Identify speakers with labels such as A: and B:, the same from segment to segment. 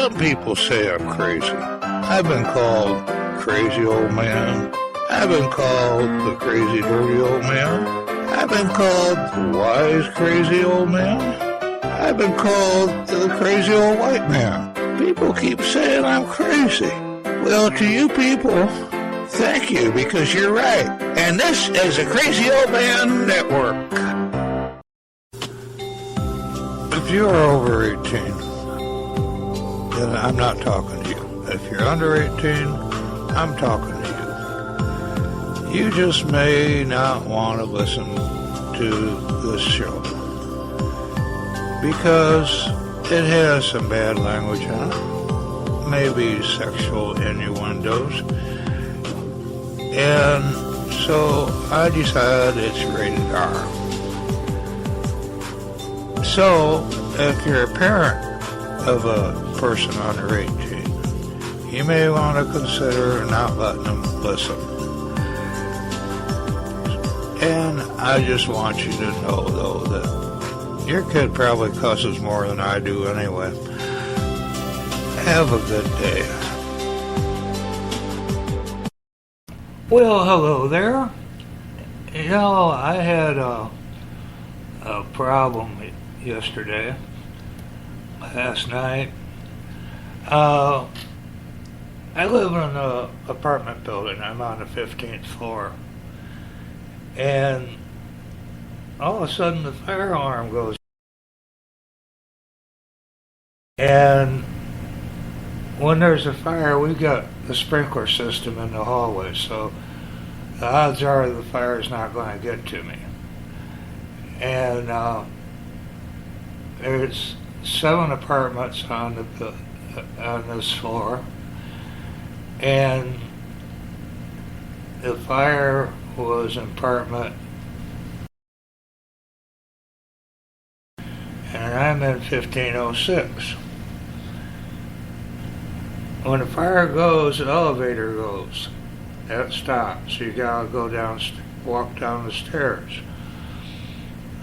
A: Some people say I'm crazy. I've been called crazy old man. I've been called the crazy dirty old man. I've been called the wise crazy old man. I've been called the crazy old white man. People keep saying I'm crazy. Well, to you people, thank you, because you're right. And this is the Crazy Old Man Network. If you're over 18, then I'm not talking to you. If you're under 18, I'm talking to you. You just may not want to listen to this show because it has some bad language in it, maybe sexual innuendos, and so I decided it's rated R. So, if you're a parent of a person under 18, you may want to consider not letting them listen. And I just want you to know, though, that your kid probably cusses more than I do anyway. Have a good day. Well, hello there. You know, I had a problem yesterday, last night. I live in an apartment building. I'm on the 15th floor. And all of a sudden the fire alarm goes. And when there's a fire, we got the sprinkler system in the hallway, so the odds are the fire's not going to get to me. And there's 7 apartments on this floor, and the fire was in apartment, and I'm in 1506. When the fire goes, the elevator goes. That stops. You gotta go down, walk down the stairs.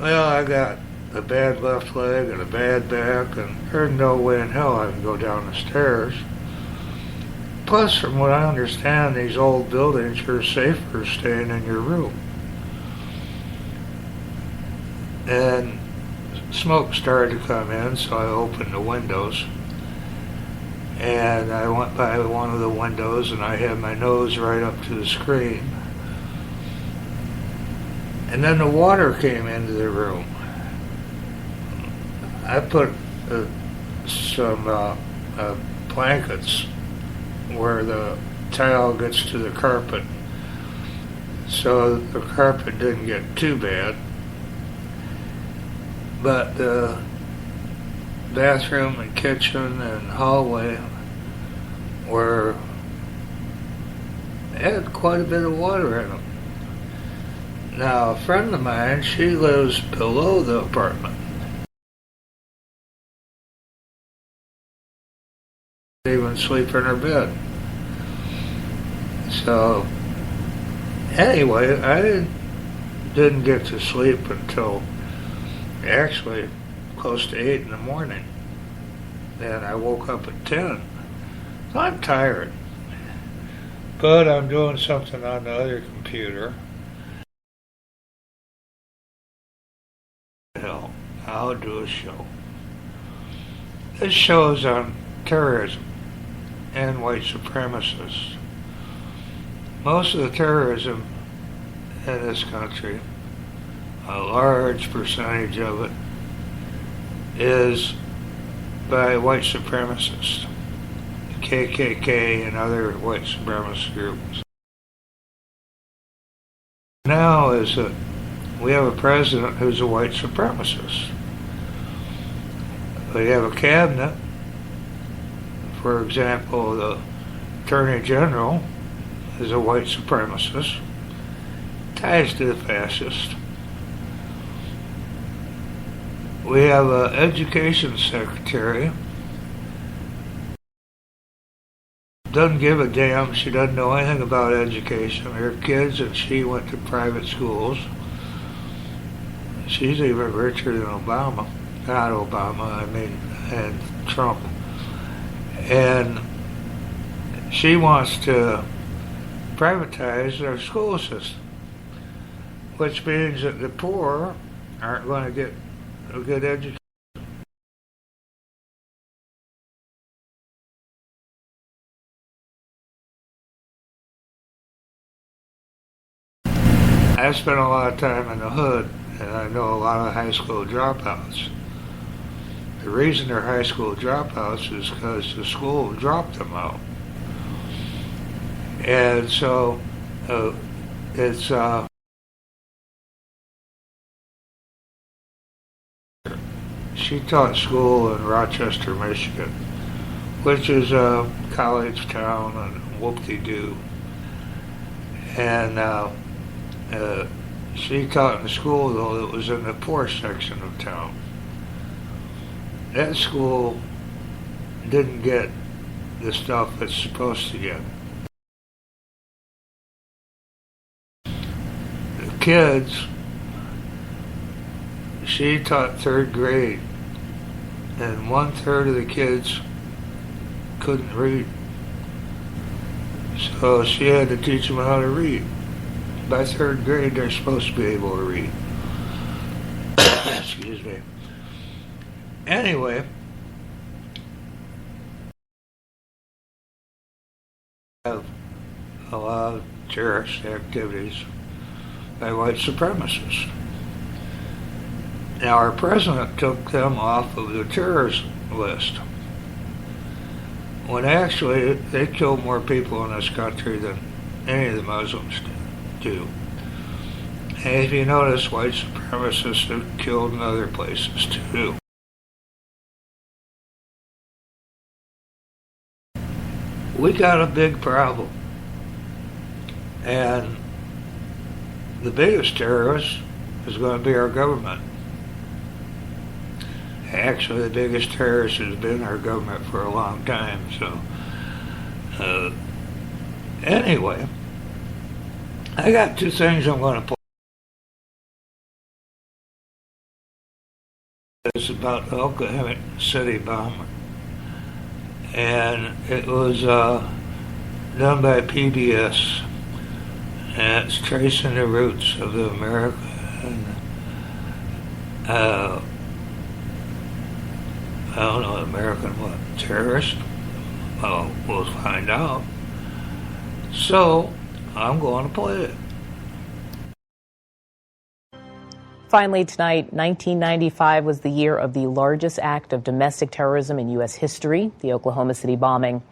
A: Well, I got a bad left leg and a bad back, and there's no way in hell I can go down the stairs. Plus, from what I understand, these old buildings, you're safer staying in your room. And smoke started to come in, so I opened the windows. And I went by one of the windows, and I had my nose right up to the screen. And then the water came into the room. I put some blankets where the tile gets to the carpet, so the carpet didn't get too bad. But the bathroom and kitchen and hallway had quite a bit of water in them. Now, a friend of mine, she lives below the apartment. Even sleep in her bed. So, anyway, I didn't get to sleep until actually close to 8 in the morning. And I woke up at 10. So I'm tired. But I'm doing something on the other computer. Hell, I'll do a show. This show is on terrorism and white supremacists. Most of the terrorism in this country, a large percentage of it, is by white supremacists, the KKK and other white supremacist groups. Now is that we have a president who's a white supremacist. We have a cabinet. For example, the Attorney General is a white supremacist, ties to the fascists. We have an education secretary, doesn't give a damn, she doesn't know anything about education. Her kids, and she went to private schools. She's even richer than Obama. Not Obama, I mean, and Trump. And she wants to privatize our school system, which means that the poor aren't going to get a good education. I spent a lot of time in the hood, and I know a lot of high school dropouts. The reason they're high school dropouts is because the school dropped them out. And so she taught school in Rochester, Michigan, which is a college town and whoop-de-doo. And she taught in a school, though, that was in the poor section of town. That school didn't get the stuff it's supposed to get. The kids, she taught third grade, and 1/3 of the kids couldn't read. So she had to teach them how to read. By third grade, they're supposed to be able to read. Excuse me. Anyway, have a lot of terrorist activities by white supremacists. Now, our president took them off of the terrorist list, when actually they kill more people in this country than any of the Muslims do. And if you notice, white supremacists have killed in other places too. We got a big problem. And the biggest terrorist is going to be our government. Actually, the biggest terrorist has been our government for a long time. So, anyway, I got two things I'm going to play. It's about the Oklahoma City bombing. And it was done by PBS. And it's tracing the roots of the American, I don't know, American what? Terrorist? Well, we'll find out. So, I'm going to play it.
B: Finally tonight, 1995 was the year of the largest act of domestic terrorism in U.S. history, the Oklahoma City bombing.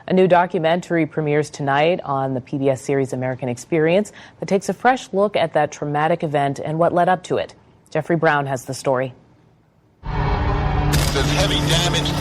B: A new documentary premieres tonight on the PBS series American Experience that takes a fresh look at that traumatic event and what led up to it. Jeffrey Brown has the story.
C: There's heavy damage.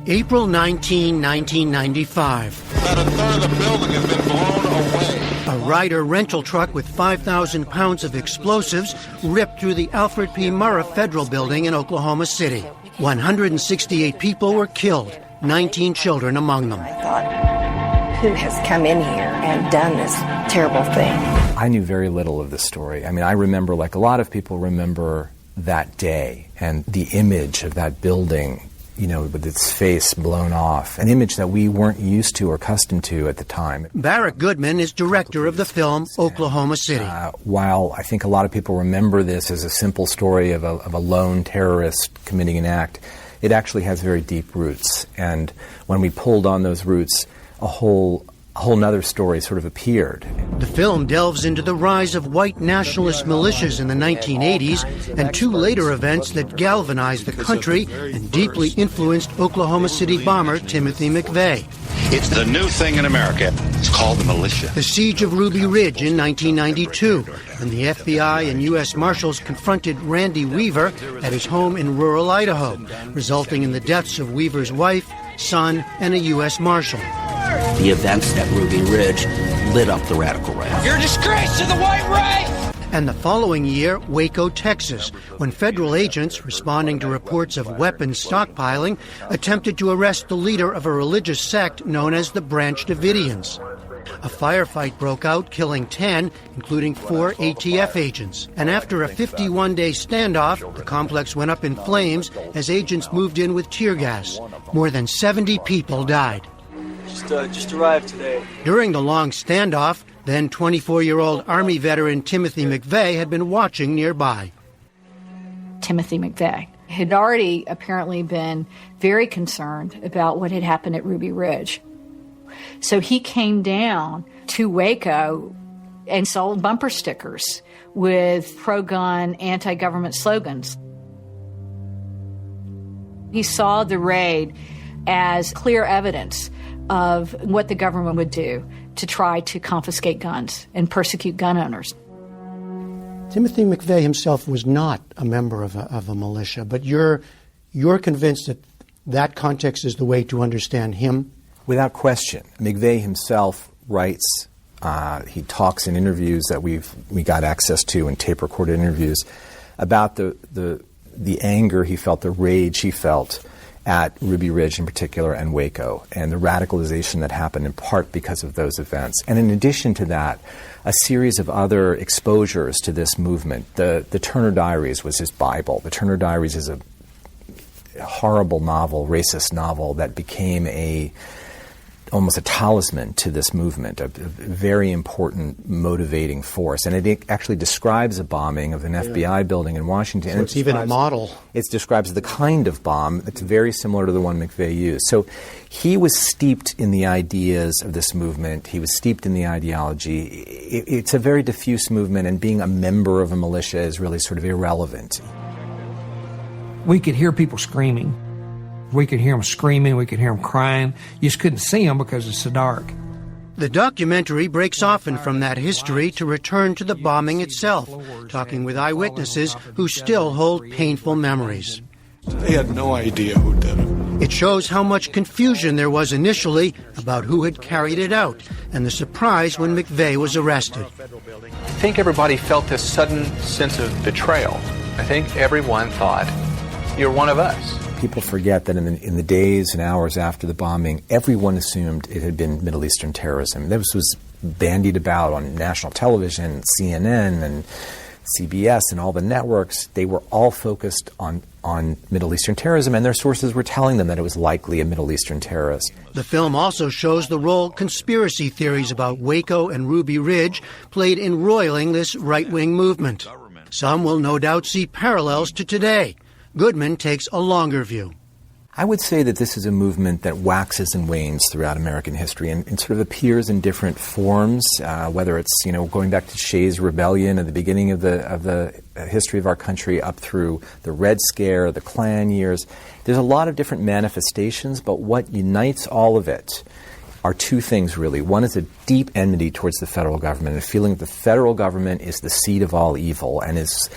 D: April 19, 1995.
C: About a third of the building has been blown away.
D: A Ryder rental truck with 5,000 pounds of explosives ripped through the Alfred P. Murrah Federal Building in Oklahoma City. 168 people were killed, 19 children among them.
E: I thought, who has come in here and done this terrible thing?
F: I knew very little of the story. I mean, I remember, like a lot of people remember that day and the image of that building, you know, with its face blown off, an image that we weren't used to or accustomed to at the time.
D: Barrett Goodman is director of the film Oklahoma City.
F: While I think a lot of people remember this as a simple story of a lone terrorist committing an act, it actually has very deep roots. And when we pulled on those roots, a whole nother story sort of appeared.
D: The film delves into the rise of white nationalist militias in the 1980s and two later events that galvanized the country and deeply influenced Oklahoma City bomber Timothy McVeigh.
C: It's the new thing in America. It's called the militia.
D: The siege of Ruby Ridge in 1992, when the FBI and U.S. Marshals confronted Randy Weaver at his home in rural Idaho, resulting in the deaths of Weaver's wife, son, and a U.S. Marshal.
G: The events at Ruby Ridge lit up the radical right.
H: You're a disgrace to the white race!
D: And the following year, Waco, Texas, when federal agents, responding to reports of weapons stockpiling, attempted to arrest the leader of a religious sect known as the Branch Davidians. a firefight broke out, killing 10, including 4 ATF agents. And after a 51-day standoff, the complex went up in flames as agents moved in with tear gas. More than 70 people died.
I: Just arrived today.
D: During the long standoff, then 24-year-old Army veteran Timothy McVeigh had been watching nearby.
J: Timothy McVeigh had already apparently been very concerned about what had happened at Ruby Ridge. So he came down to Waco and sold bumper stickers with pro-gun, anti-government slogans. He saw the raid as clear evidence of what the government would do to try to confiscate guns and persecute gun owners.
D: Timothy McVeigh himself was not a member of a militia, but you're convinced that that context is the way to understand him?
F: Without question. McVeigh himself writes, he talks in interviews that we got access to, in tape-recorded interviews, about the anger he felt, the rage he felt at Ruby Ridge in particular and Waco, and the radicalization that happened in part because of those events. And in addition to that, a series of other exposures to this movement. The Turner Diaries was his Bible. The Turner Diaries is a horrible novel, racist novel, that became almost a talisman to this movement, a very important motivating force. And it actually describes a bombing of an FBI building in Washington.
D: So it's even a model.
F: It describes the kind of bomb that's very similar to the one McVeigh used. So he was steeped in the ideas of this movement. He was steeped in the ideology. It's a very diffuse movement, and being a member of a militia is really sort of irrelevant.
K: We could hear people screaming. We could hear them screaming, we could hear them crying. You just couldn't see them because it's so dark.
D: The documentary breaks often from that history to return to the bombing itself, talking with eyewitnesses who still hold painful memories.
L: They had no idea who did it.
D: It shows how much confusion there was initially about who had carried it out, and the surprise when McVeigh was arrested.
M: I think everybody felt this sudden sense of betrayal. I think everyone thought, you're one of us.
F: People forget that in the days and hours after the bombing, everyone assumed it had been Middle Eastern terrorism. This was bandied about on national television, CNN and CBS and all the networks. They were all focused on Middle Eastern terrorism, and their sources were telling them that it was likely a Middle Eastern terrorist.
D: The film also shows the role conspiracy theories about Waco and Ruby Ridge played in roiling this right-wing movement. Some will no doubt see parallels to today. Goodman takes a longer view.
F: I would say that this is a movement that waxes and wanes throughout American history and sort of appears in different forms, whether it's, going back to Shays' Rebellion at the beginning of the history of our country up through the Red Scare, the Klan years. There's a lot of different manifestations, but what unites all of it are two things, really. One is a deep enmity towards the federal government, a feeling that the federal government is the seat of all evil and is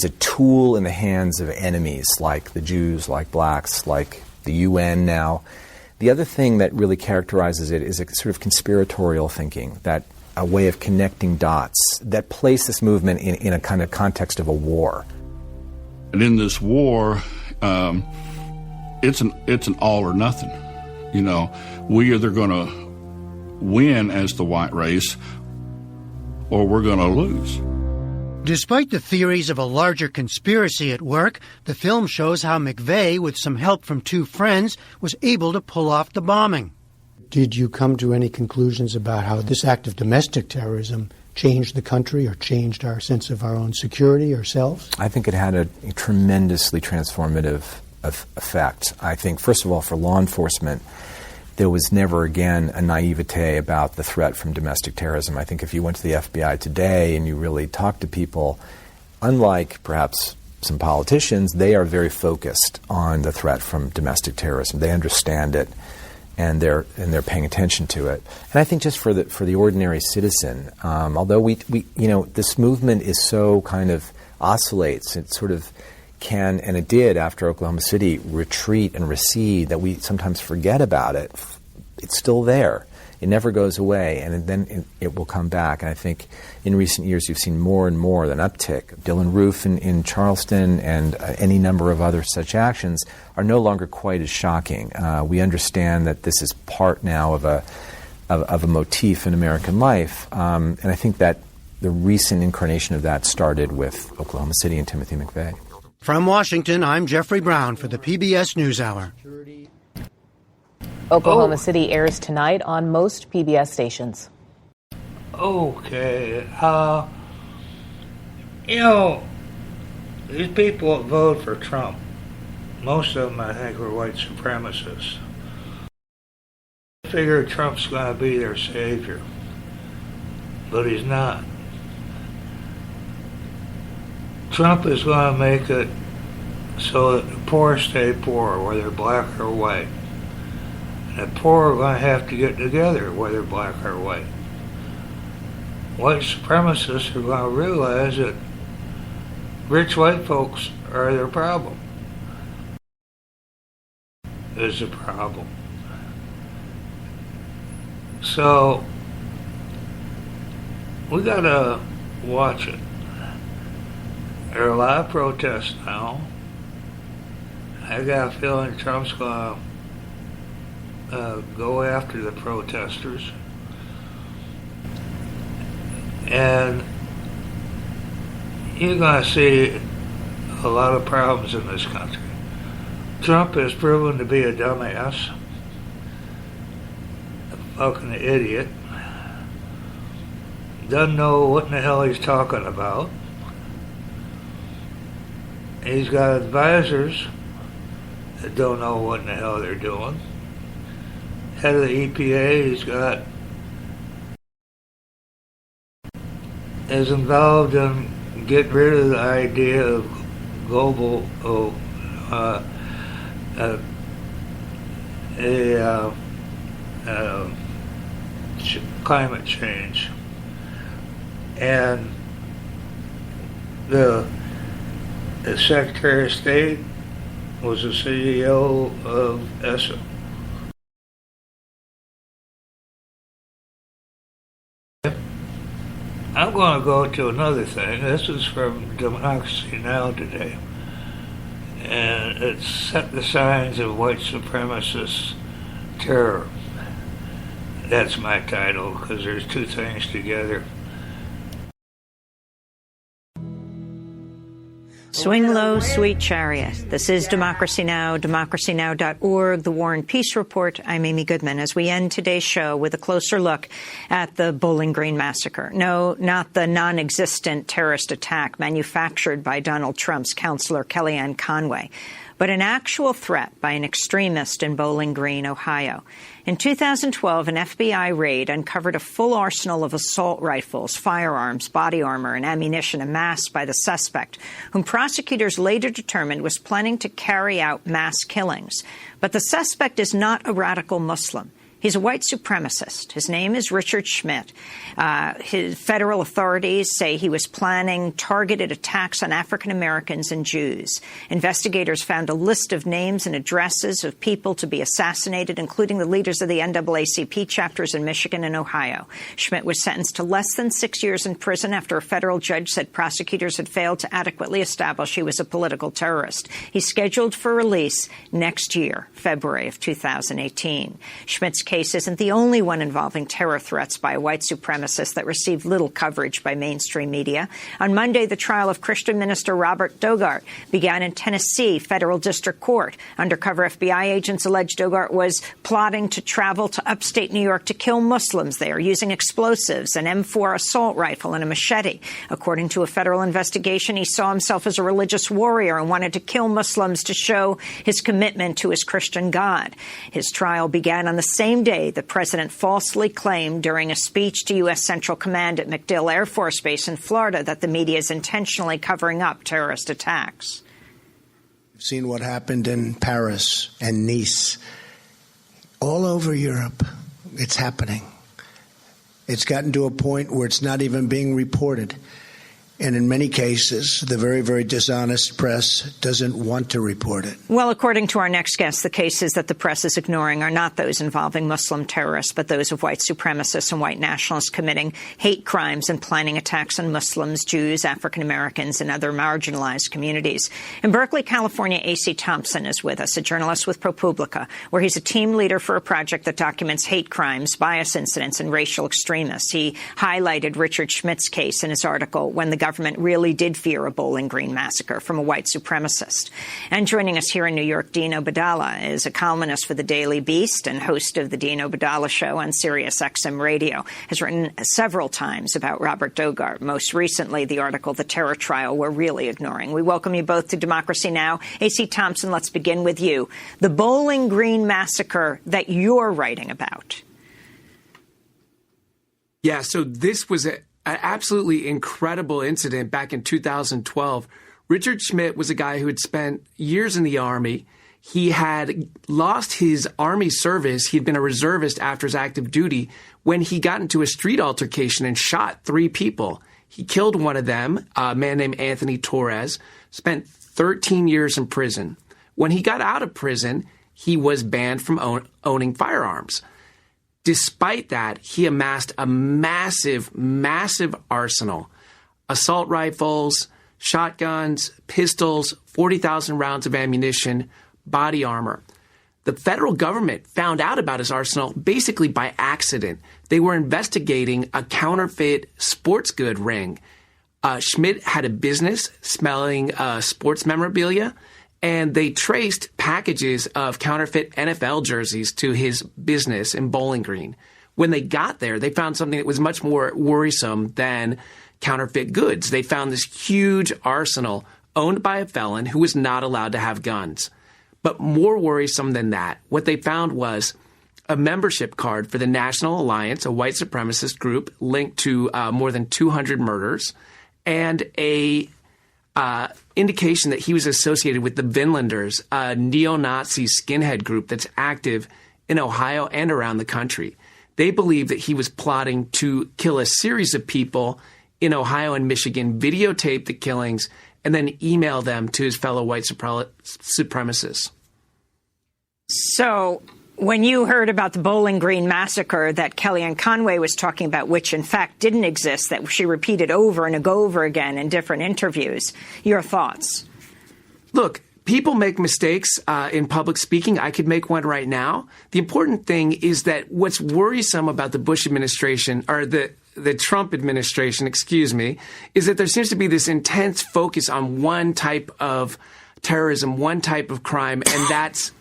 F: a tool in the hands of enemies like the Jews, like blacks, like the UN now. The other thing that really characterizes it is a sort of conspiratorial thinking, that a way of connecting dots that place this movement in a kind of context of a war.
L: And in this war, it's an all or nothing. We either going to win as the white race or we're going to lose.
D: Despite the theories of a larger conspiracy at work, the film shows how McVeigh, with some help from two friends, was able to pull off the bombing. Did you come to any conclusions about how this act of domestic terrorism changed the country or changed our sense of our own security ourselves?
F: I think it had a tremendously transformative effect. I think, first of all, for law enforcement, there was never again a naivete about the threat from domestic terrorism. I think if you went to the FBI today and you really talked to people, unlike perhaps some politicians, they are very focused on the threat from domestic terrorism. They understand it, and they're paying attention to it. And I think just for the ordinary citizen, although we this movement is so kind of oscillates, it sort of can, and it did after Oklahoma City, retreat and recede, that we sometimes forget about it. It's still there. It never goes away, and then it will come back. And I think in recent years you've seen more and more an uptick. Dylan Roof in Charleston and any number of other such actions are no longer quite as shocking. We understand that this is part now of of a motif in American life. And I think that the recent incarnation of that started with Oklahoma City and Timothy McVeigh.
D: From Washington, I'm Jeffrey Brown for the PBS NewsHour.
B: Oklahoma City airs tonight on most PBS stations.
A: Okay. These people that vote for Trump, most of them, I think, were white supremacists. I figure Trump's going to be their savior, but he's not. Trump is going to make it so that the poor stay poor, whether black or white. And the poor are going to have to get together, whether black or white. White supremacists are going to realize that rich white folks are their problem. Is the problem. So we got to watch it. There are a lot of protests now. I got a feeling Trump's going to go after the protesters. And you're going to see a lot of problems in this country. Trump has proven to be a dumbass, a fucking idiot, doesn't know what in the hell he's talking about. He's got advisors that don't know what in the hell they're doing. Head of the EPA, is involved in getting rid of the idea of global climate change. And the Secretary of State was the CEO of ESSA. I'm going to go to another thing. This is from Democracy Now! Today. And it's Set the Signs of White Supremacist Terror. That's my title, because there's two things together.
N: Swing low, sweet chariot. This is Democracy Now!, democracynow.org, The War and Peace Report. I'm Amy Goodman, as we end today's show with a closer look at the Bowling Green massacre. No, not the non-existent terrorist attack manufactured by Donald Trump's counselor Kellyanne Conway, but an actual threat by an extremist in Bowling Green, Ohio. In 2012, an FBI raid uncovered a full arsenal of assault rifles, firearms, body armor, and ammunition amassed by the suspect, whom prosecutors later determined was planning to carry out mass killings. But the suspect is not a radical Muslim. He's a white supremacist. His name is Richard Schmidt. His federal authorities say he was planning targeted attacks on African Americans and Jews. Investigators found a list of names and addresses of people to be assassinated, including the leaders of the NAACP chapters in Michigan and Ohio. Schmidt was sentenced to less than 6 years in prison after a federal judge said prosecutors had failed to adequately establish he was a political terrorist. He's scheduled for release next year, February of 2018. Schmidt's case isn't the only one involving terror threats by a white supremacist that received little coverage by mainstream media. On Monday, the trial of Christian minister Robert Dogart began in Tennessee Federal District Court. Undercover FBI agents alleged Dogart was plotting to travel to upstate New York to kill Muslims there using explosives, an M4 assault rifle, and a machete. According to a federal investigation, he saw himself as a religious warrior and wanted to kill Muslims to show his commitment to his Christian God. His trial began on the same day the president falsely claimed during a speech to U.S. Central Command at MacDill Air Force Base in Florida that the media is intentionally covering up terrorist attacks.
O: We've seen what happened in Paris and Nice. All over Europe, it's happening. It's gotten to a point where it's not even being reported. And in many cases, the very, very dishonest press doesn't want to report it.
N: Well, according to our next guest, the cases that the press is ignoring are not those involving Muslim terrorists, but those of white supremacists and white nationalists committing hate crimes and planning attacks on Muslims, Jews, African Americans, and other marginalized communities. In Berkeley, California, A.C. Thompson is with us, a journalist with ProPublica, where he's a team leader for a project that documents hate crimes, bias incidents, and racial extremists. He highlighted Richard Schmidt's case in his article, When the Government Really Did Fear a Bowling Green Massacre, from a white supremacist. And joining us here in New York, Dean Obeidallah is a columnist for the Daily Beast and host of the Dean Obeidallah Show on Sirius XM Radio. Has written several times about Robert Dogart, most recently the article, The Terror Trial We're Really Ignoring. We welcome you both to Democracy Now! A.C. Thompson, let's begin with you. The Bowling Green Massacre that you're writing about.
P: Yeah, so this was an absolutely incredible incident back in 2012. Richard Schmidt was a guy who had spent years in the Army. He had lost his Army service. He'd been a reservist after his active duty when he got into a street altercation and shot 3 people. He killed one of them, a man named Anthony Torres, spent 13 years in prison. When he got out of prison, he was banned from owning firearms. Despite that, he amassed a massive, massive arsenal. Assault rifles, shotguns, pistols, 40,000 rounds of ammunition, body armor. The federal government found out about his arsenal basically by accident. They were investigating a counterfeit sports good ring. Schmidt had a business selling sports memorabilia, and they traced packages of counterfeit NFL jerseys to his business in Bowling Green. When they got there, they found something that was much more worrisome than counterfeit goods. They found this huge arsenal owned by a felon who was not allowed to have guns. But more worrisome than that, what they found was a membership card for the National Alliance, a white supremacist group linked to more than 200 murders, and a indication that he was associated with the Vinlanders, a neo-Nazi skinhead group that's active in Ohio and around the country. They believe that he was plotting to kill a series of people in Ohio and Michigan, videotape the killings, and then email them to his fellow white supremacists.
N: So when you heard about the Bowling Green Massacre that Kellyanne Conway was talking about, which in fact didn't exist, that she repeated over and over again in different interviews, your thoughts?
P: Look, people make mistakes in public speaking. I could make one right now. The important thing is that what's worrisome about the Bush administration, or the Trump administration, is that there seems to be this intense focus on one type of terrorism, one type of crime, and that's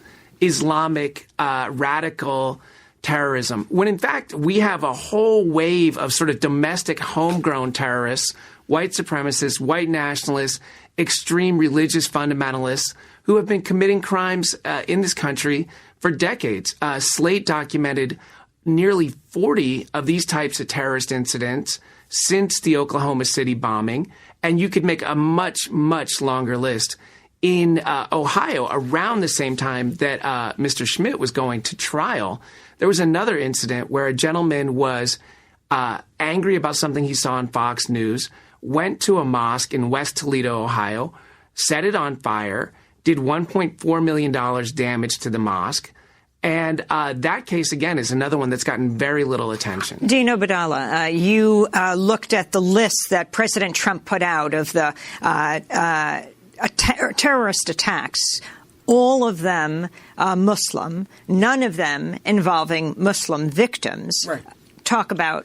P: Islamic radical terrorism, when in fact we have a whole wave of sort of domestic homegrown terrorists, white supremacists, white nationalists, extreme religious fundamentalists who have been committing crimes in this country for decades. Slate documented nearly 40 of these types of terrorist incidents since the Oklahoma City bombing, and you could make a much, much longer list. In Ohio, around the same time that Mr. Schmidt was going to trial, there was another incident where a gentleman was angry about something he saw on Fox News, went to a mosque in West Toledo, Ohio, set it on fire, did $1.4 million damage to the mosque. And that case, again, is another one that's gotten very little attention.
N: Dean Obeidallah, you looked at the list that President Trump put out of the terrorist attacks, all of them Muslim, none of them involving Muslim victims.
Q: Right.
N: Talk about.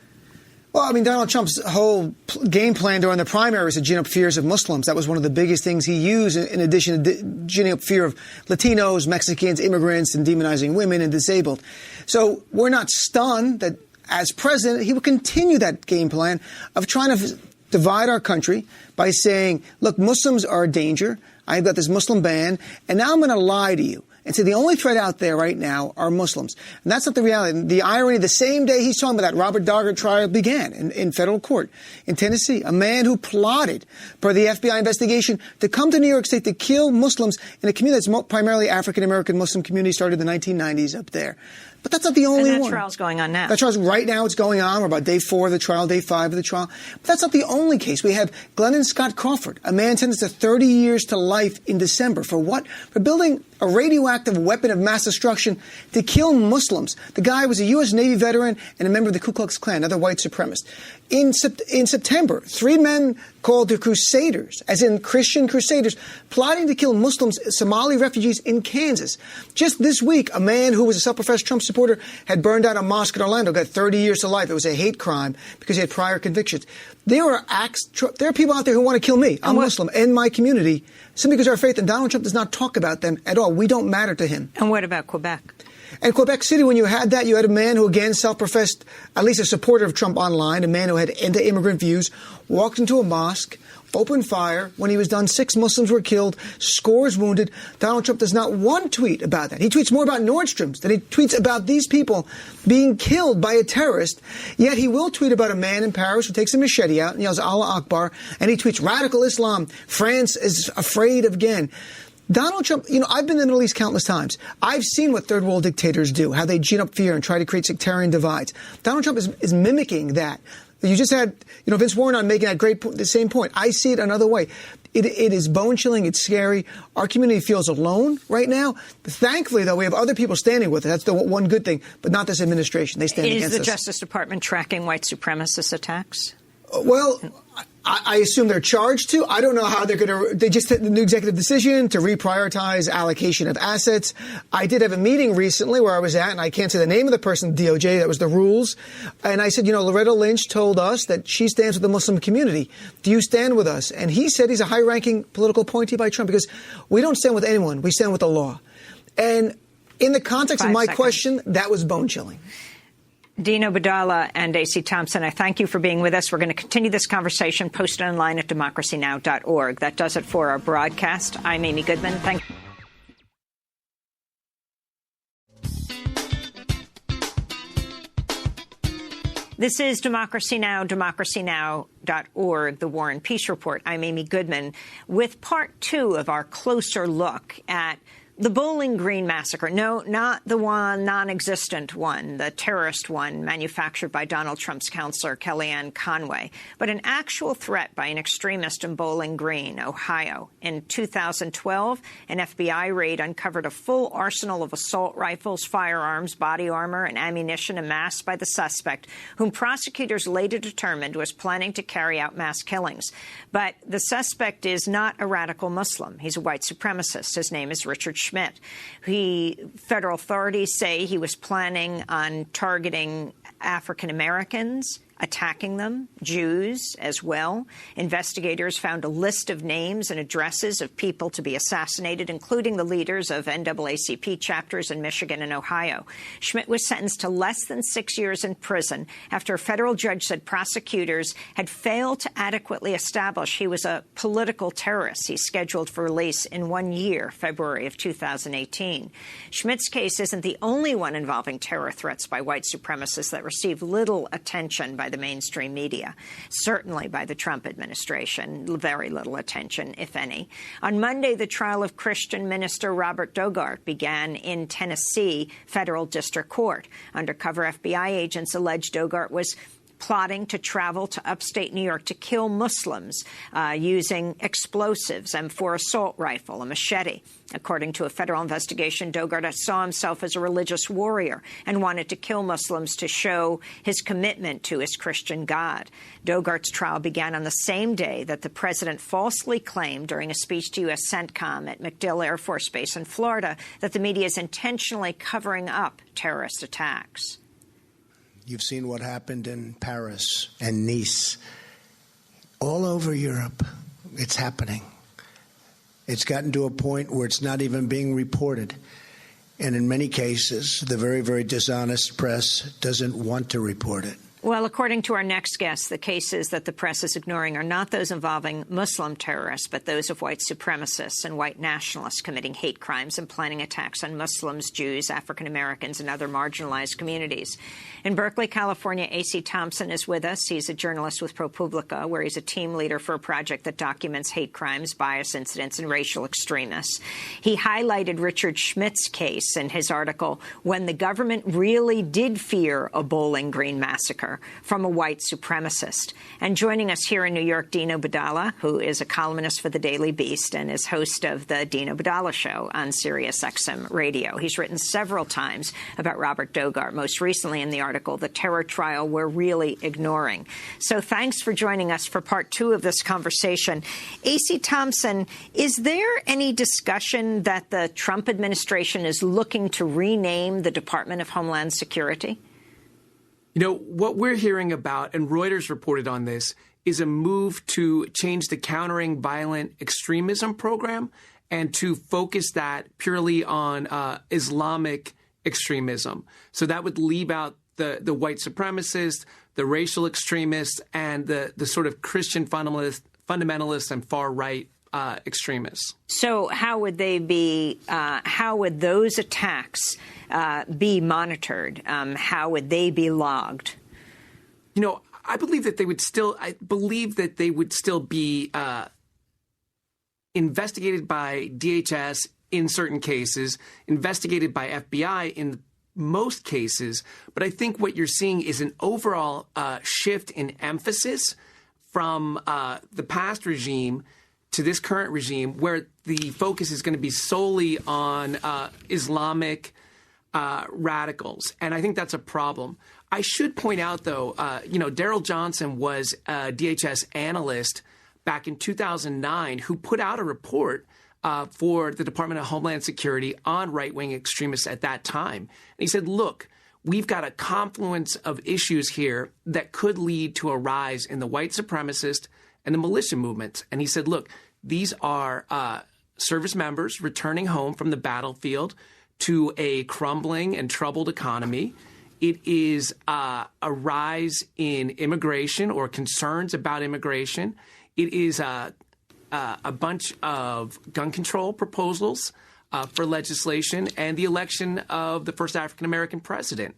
Q: Well, I mean, Donald Trump's whole game plan during the primaries to gin up fears of Muslims. That was one of the biggest things he used, in addition to ginning up fear of Latinos, Mexicans, immigrants, and demonizing women and disabled. So we're not stunned that as president, he will continue that game plan of trying to divide our country by saying, look, Muslims are a danger. I've got this Muslim ban, and now I'm going to lie to you and say the only threat out there right now are Muslims. And that's not the reality. The irony, the same day he's talking about that Robert Dogart trial began in federal court in Tennessee, a man who plotted, per the FBI investigation, to come to New York State to kill Muslims in a community that's primarily African-American Muslim community, started in the 1990s up there. But that's not the only one.
N: And that trial's going on now.
Q: That trial's right now. It's going on. We're about day 4 of the trial, day 5 of the trial. But that's not the only case. We have Glennon Scott Crawford, a man sentenced to 30 years to life in December. For what? For building a radioactive weapon of mass destruction to kill Muslims. The guy was a U.S. Navy veteran and a member of the Ku Klux Klan, another white supremacist. In September, 3 men called the Crusaders, as in Christian Crusaders, plotting to kill Muslims, Somali refugees in Kansas. Just this week, a man who was a self-professed Trump supporter had burned down a mosque in Orlando, got 30 years to life. It was a hate crime because he had prior convictions. There are people out there who want to kill me. I'm Muslim and my community simply because of our faith, and Donald Trump does not talk about them at all. We don't matter to him.
N: And what about Quebec?
Q: And Quebec City, when you had that, you had a man who, again, self-professed, at least a supporter of Trump online, a man who had anti-immigrant views, walked into a mosque, opened fire. When he was done, 6 Muslims were killed, scores wounded. Donald Trump does not one tweet about that. He tweets more about Nordstrom's than he tweets about these people being killed by a terrorist. Yet he will tweet about a man in Paris who takes a machete out and yells Allah Akbar, and he tweets radical Islam. France is afraid again. Donald Trump, I've been in the Middle East countless times. I've seen what third world dictators do, how they gin up fear and try to create sectarian divides. Donald Trump is mimicking that. You just had, Vince Warren on making that the same point. I see it another way. It is bone-chilling. It's scary. Our community feels alone right now. Thankfully, though, we have other people standing with it. That's the one good thing, but not this administration. They stand against us.
N: Is the Justice Department tracking white supremacist attacks?
Q: Well, I assume they're charged to. I don't know how they're going to. They just took the new executive decision to reprioritize allocation of assets. I did have a meeting recently where I was at, and I can't say the name of the person, DOJ, that was the rules. And I said, Loretta Lynch told us that she stands with the Muslim community. Do you stand with us? And he said he's a high-ranking political appointee by Trump because we don't stand with anyone. We stand with the law. And in the context of my question, that was bone-chilling.
N: Dino Badala and A.C. Thompson, I thank you for being with us. We're going to continue this conversation posted online at democracynow.org. That does it for our broadcast. I'm Amy Goodman. Thank you. This is Democracy Now!, democracynow.org, the War and Peace Report. I'm Amy Goodman with part 2 of our closer look at the Bowling Green massacre. No, not the one, non-existent one, the terrorist one manufactured by Donald Trump's counselor, Kellyanne Conway, but an actual threat by an extremist in Bowling Green, Ohio. In 2012, an FBI raid uncovered a full arsenal of assault rifles, firearms, body armor, and ammunition amassed by the suspect, whom prosecutors later determined was planning to carry out mass killings. But the suspect is not a radical Muslim. He's a white supremacist. His name is Richard Schmidt. Federal authorities say he was planning on targeting African Americans, attacking them, Jews as well. Investigators found a list of names and addresses of people to be assassinated, including the leaders of NAACP chapters in Michigan and Ohio. Schmidt was sentenced to less than 6 years in prison after a federal judge said prosecutors had failed to adequately establish he was a political terrorist. He's scheduled for release in 1 year, February of 2018. Schmidt's case isn't the only one involving terror threats by white supremacists that received little attention by the mainstream media, certainly by the Trump administration, very little attention, if any. On Monday, the trial of Christian minister Robert Dogart began in Tennessee Federal District Court. Undercover FBI agents alleged Dogart was plotting to travel to upstate New York to kill Muslims using explosives, M4 assault rifle, a machete. According to a federal investigation, Dogart saw himself as a religious warrior and wanted to kill Muslims to show his commitment to his Christian God. Dogart's trial began on the same day that the president falsely claimed during a speech to U.S. CENTCOM at MacDill Air Force Base in Florida that the media is intentionally covering up terrorist attacks.
O: You've seen what happened in Paris and Nice. All over Europe, it's happening. It's gotten to a point where it's not even being reported. And in many cases, the very, very dishonest press doesn't want to report it.
N: Well, according to our next guest, the cases that the press is ignoring are not those involving Muslim terrorists, but those of white supremacists and white nationalists committing hate crimes and planning attacks on Muslims, Jews, African Americans, and other marginalized communities. In Berkeley, California, A.C. Thompson is with us. He's a journalist with ProPublica, where he's a team leader for a project that documents hate crimes, bias incidents, and racial extremists. He highlighted Richard Schmidt's case in his article, When the Government Really Did Fear a Bowling Green Massacre, from a White Supremacist. And joining us here in New York, Dino Badala, who is a columnist for the Daily Beast and is host of the Dino Badala Show on Sirius XM Radio. He's written several times about Robert Dogart, most recently in the article, The Terror Trial We're Really Ignoring. So thanks for joining us for part two of this conversation. A.C. Thompson, is there any discussion that the Trump administration is looking to rename the Department of Homeland Security?
P: You know, what we're hearing about, and Reuters reported on this, is a move to change the Countering Violent Extremism program and to focus that purely on Islamic extremism. So that would leave out the white supremacists, the racial extremists, and the sort of Christian fundamentalists and far-right extremists. So how would they be? How would those attacks be monitored? How would they be logged? You know, I believe that they would still. I believe that they would still be investigated by DHS in certain cases, investigated by FBI in most cases. But I think what you're seeing is an overall shift in emphasis from the past regime to this current regime, where the focus is going to be solely on Islamic radicals. And I think that's a problem. I should point out, though, Daryl Johnson was a DHS analyst back in 2009 who put out a report for the Department of Homeland Security on right-wing extremists at that time. And he said, look, we've got a confluence of issues here that could lead to a rise in the white supremacist and the militia movements. And he said, look, these are service members returning home from the battlefield to a crumbling and troubled economy. It is a rise in immigration or concerns about immigration. It is a bunch of gun control proposals for legislation and the election of the first African-American president.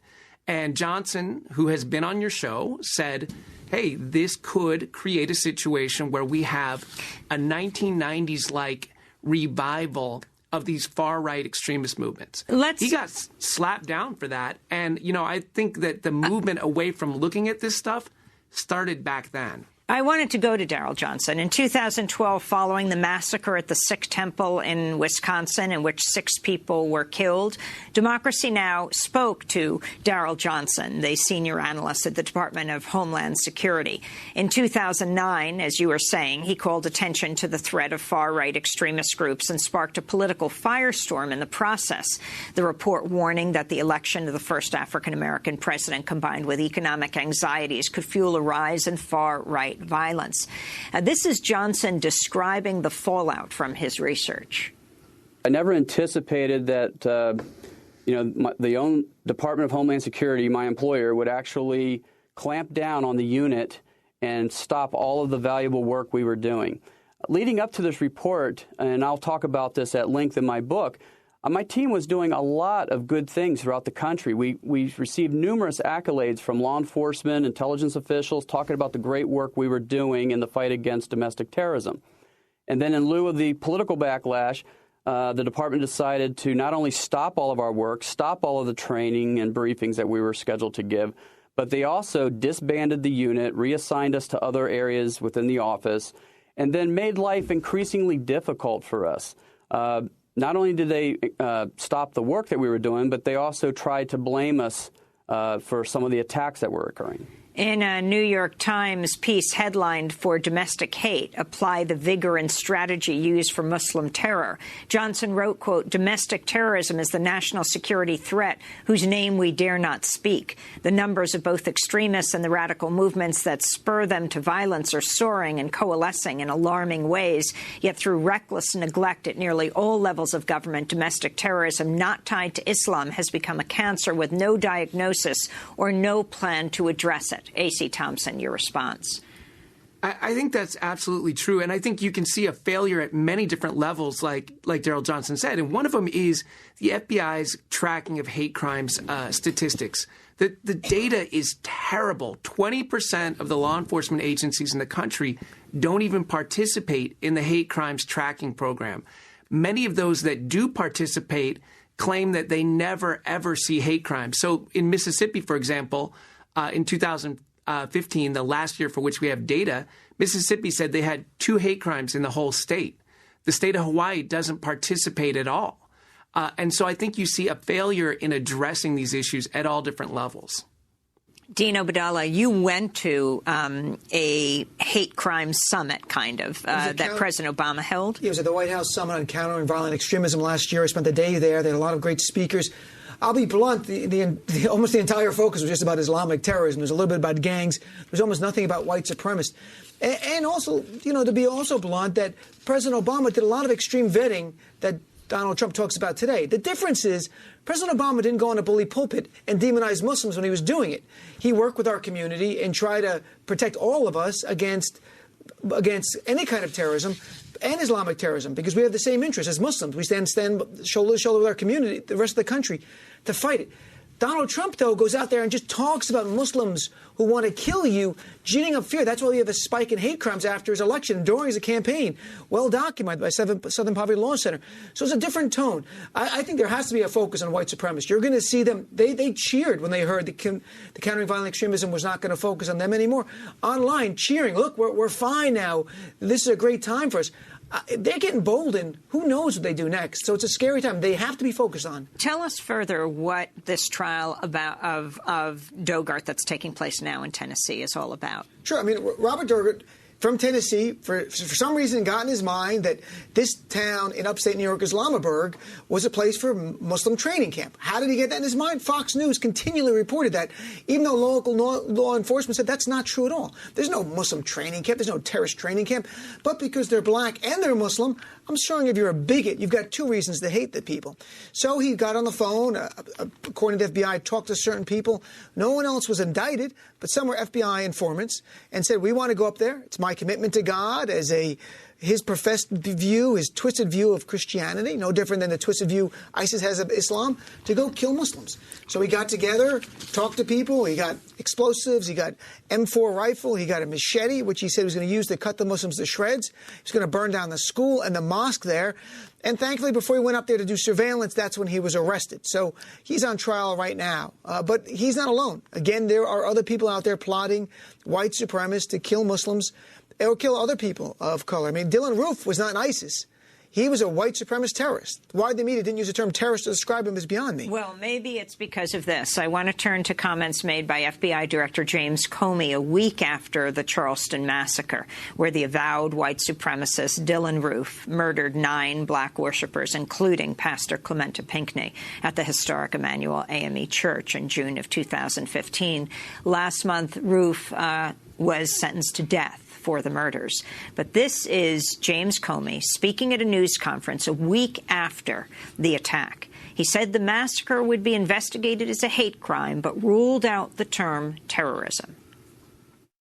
P: And Johnson, who has been on your show, said, hey, this could create a situation where we have a 1990s-like revival of these far-right extremist movements. He got slapped down for that. And, I think that the movement away from looking at this stuff started back then. I wanted to go to Daryl Johnson. In 2012, following the massacre at the Sikh temple in Wisconsin, in which 6 people were killed, Democracy Now! Spoke to Daryl Johnson, the senior analyst at the Department of Homeland Security. In 2009, as you were saying, he called attention to the threat of far-right extremist groups and sparked a political firestorm in the process. The report warning that the election of the first African-American president, combined with economic anxieties, could fuel a rise in far-right violence. This is Johnson describing the fallout from his research.
R: I never anticipated that, the own Department of Homeland Security, my employer, would actually clamp down on the unit and stop all of the valuable work we were doing. Leading up to this report, and I'll talk about this at length in my book, my team was doing a lot of good things throughout the country. We received numerous accolades from law enforcement, intelligence officials, talking about the great work we were doing in the fight against domestic terrorism. And then in lieu of the political backlash, the department decided to not only stop all of our work, stop all of the training and briefings that we were scheduled to give, but they also disbanded the unit, reassigned us to other areas within the office, and then made life increasingly difficult for us. Not only did they stop the work that we were doing, but they also tried to blame us for some of the attacks that were occurring.
N: In a New York Times piece headlined "For Domestic Hate, Apply the Vigor and Strategy Used for Muslim Terror," Johnson wrote, quote, "Domestic terrorism is the national security threat whose name we dare not speak. The numbers of both extremists and the radical movements that spur them to violence are soaring and coalescing in alarming ways. Yet through reckless neglect at nearly all levels of government, domestic terrorism not tied to Islam has become a cancer with no diagnosis or no plan to address it." it. A.C. Thompson, your response.
P: I think that's absolutely true. And I think you can see a failure at many different levels, like Daryl Johnson said. And one of them is the FBI's tracking of hate crimes statistics. The data is terrible. 20% of the law enforcement agencies in the country don't even participate in the hate crimes tracking program. Many of those that do participate claim that they never, ever see hate crimes. So in Mississippi, for example, in 2015, the last year for which we have data, Mississippi said they had 2 hate crimes in the whole state. The state of Hawaii doesn't participate at all. And so I think you see a failure in addressing these issues at all different levels.
N: Dean Obeidallah, you went to a hate crime summit, kind of, that President Obama held.
Q: Yeah, it was at the White House Summit on Countering Violent Extremism last year. I spent the day there. They had a lot of great speakers. I'll be blunt, almost the entire focus was just about Islamic terrorism. There's a little bit about gangs. There's almost nothing about white supremacists. And also, to be also blunt, that President Obama did a lot of extreme vetting that Donald Trump talks about today. The difference is President Obama didn't go on a bully pulpit and demonize Muslims when he was doing it. He worked with our community and tried to protect all of us against any kind of terrorism and Islamic terrorism, because we have the same interests as Muslims. We stand shoulder to shoulder with our community, the rest of the country, to fight it. Donald Trump, though, goes out there and just talks about Muslims who want to kill you, ginning up fear. That's why we have a spike in hate crimes after his election and during his campaign, well documented by Southern Poverty Law Center. So it's a different tone. I think there has to be a focus on white supremacists. You're going to see them. They cheered when they heard the Countering Violent Extremism was not going to focus on them anymore. Online, cheering. Look, we're fine now. This is a great time for us. They're getting boldened. Who knows what they do next? So it's a scary time. They have to be focused on.
N: Tell us further what this trial of Dogart that's taking place now in Tennessee is all about.
Q: Sure. I mean, Robert Dogart from Tennessee, for some reason, got in his mind that this town in upstate New York, Islamisburg, was a place for Muslim training camp. How did he get that in his mind? Fox News continually reported that, even though local law enforcement said that's not true at all. There's no Muslim training camp. There's no terrorist training camp. But because they're black and they're Muslim, I'm showing if you're a bigot, you've got 2 reasons to hate the people. So he got on the phone, according to the FBI, talked to certain people. No one else was indicted, but some were FBI informants, and said, we want to go up there. It's my commitment to God as his professed view, his twisted view of Christianity, no different than the twisted view ISIS has of Islam, to go kill Muslims. So he got together, talked to people. He got explosives. He got M4 rifle. He got a machete, which he said he was going to use to cut the Muslims to shreds. He was going to burn down the school and the mosque there. And thankfully, before he went up there to do surveillance, that's when he was arrested. So he's on trial right now. But he's not alone. Again, there are other people out there plotting, white supremacists, to kill Muslims or kill other people of color. I mean, Dylan Roof was not in ISIS. He was a white supremacist terrorist. Why the media didn't use the term terrorist to describe him is beyond me.
N: Well, maybe it's because of this. I want to turn to comments made by FBI Director James Comey a week after the Charleston massacre, where the avowed white supremacist Dylan Roof murdered 9 black worshipers, including Pastor Clementa Pinckney, at the historic Emmanuel AME Church in June of 2015. Last month, Roof was sentenced to death for the murders. But this is James Comey speaking at a news conference a week after the attack. He said the massacre would be investigated as a hate crime, but ruled out the term terrorism.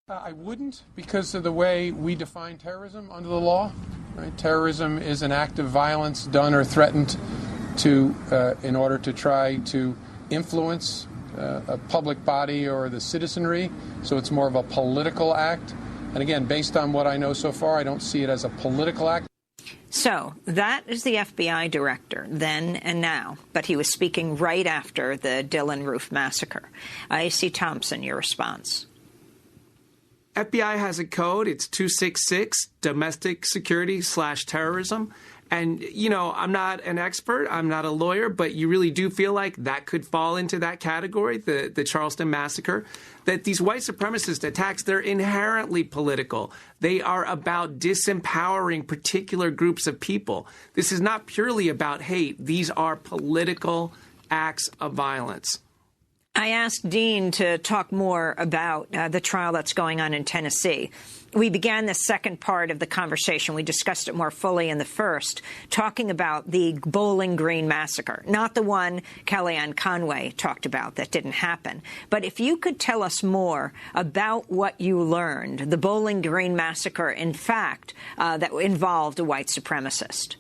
S: I wouldn't, because of the way we define terrorism under the law. Right? Terrorism is an act of violence done or threatened to in order to try to influence a public body or the citizenry. So it's more of a political act. And again, based on what I know so far, I don't see it as a political act.
N: So that is the FBI director then and now, but he was speaking right after the Dylan Roof massacre. A.C. Thompson, your response.
P: FBI has a code. It's 266, domestic security/terrorism. And, I'm not an expert. I'm not a lawyer, but you really do feel like that could fall into that category, the Charleston massacre, that these white supremacist attacks, they're inherently political. They are about disempowering particular groups of people. This is not purely about hate. These are political acts of violence.
N: I asked Dean to talk more about the trial that's going on in Tennessee. we began the second part of the conversation. We discussed it more fully in the first, talking about the Bowling Green massacre, not the one Kellyanne Conway talked about that didn't happen. But if you could tell us more about what you learned, the Bowling Green massacre, in fact, that involved a white supremacist.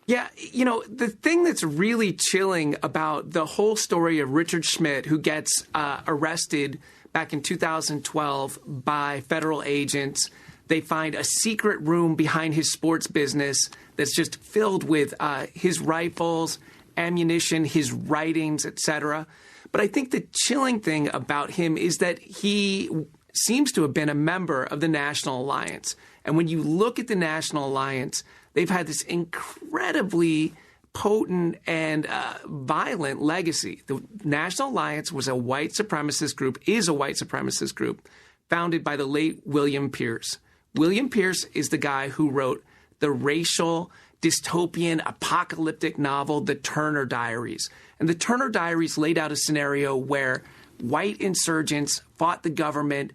P: Yeah, the thing that's really chilling about the whole story of Richard Schmidt, who gets arrested back in 2012 by federal agents. They find a secret room behind his sports business that's just filled with his rifles, ammunition, his writings, etc. But I think the chilling thing about him is that he seems to have been a member of the National Alliance. And when you look at the National Alliance, they've had this incredibly potent and violent legacy. The National Alliance was a white supremacist group, is a white supremacist group, founded by the late William Pierce. William Pierce is the guy who wrote the racial, dystopian, apocalyptic novel, The Turner Diaries. And The Turner Diaries laid out a scenario where white insurgents fought the government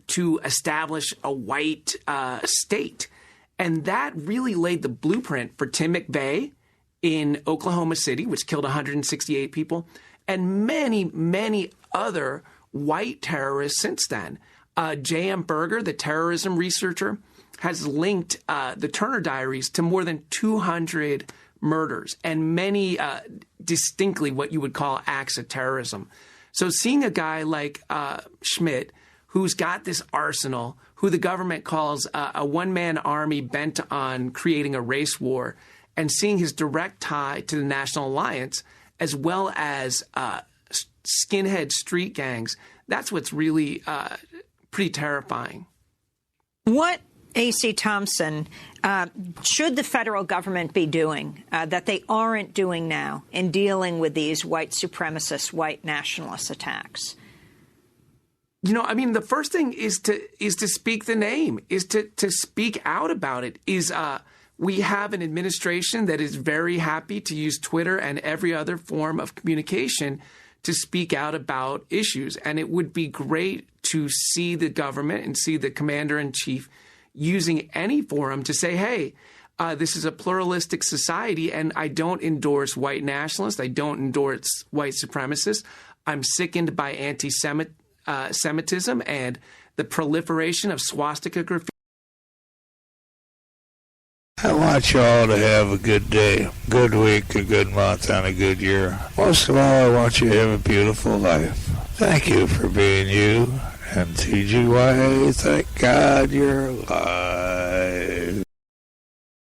P: to establish a white state. And that really laid the blueprint for Tim McVeigh in Oklahoma City, which killed 168 people, and many, many other white terrorists since then. J.M. Berger, the terrorism researcher, has linked the Turner Diaries to more than 200 murders and many distinctly what you would call acts of terrorism. So seeing a guy like Schmidt, who's got this arsenal, who the government calls a one-man army bent on creating a race war, and seeing his direct tie to the National Alliance, as well as skinhead street gangs, that's what's really pretty terrifying.
N: What, A.C. Thompson, should the federal government be doing that they aren't doing now in dealing with these white supremacist, white nationalist attacks?
P: The first thing is to speak the name, is to speak out about it, we have an administration that is very happy to use Twitter and every other form of communication to speak out about issues. And it would be great to see the government and see the commander-in-chief using any forum to say, hey, this is a pluralistic society, and I don't endorse white nationalists. I don't endorse white supremacists. I'm sickened by anti-Semitism and the proliferation of swastika graffiti.
A: I want you all to have a good day, good week, a good month, and a good year. Most of all, I want you to have a beautiful life. Thank you for being you. And TGYA, thank God you're alive.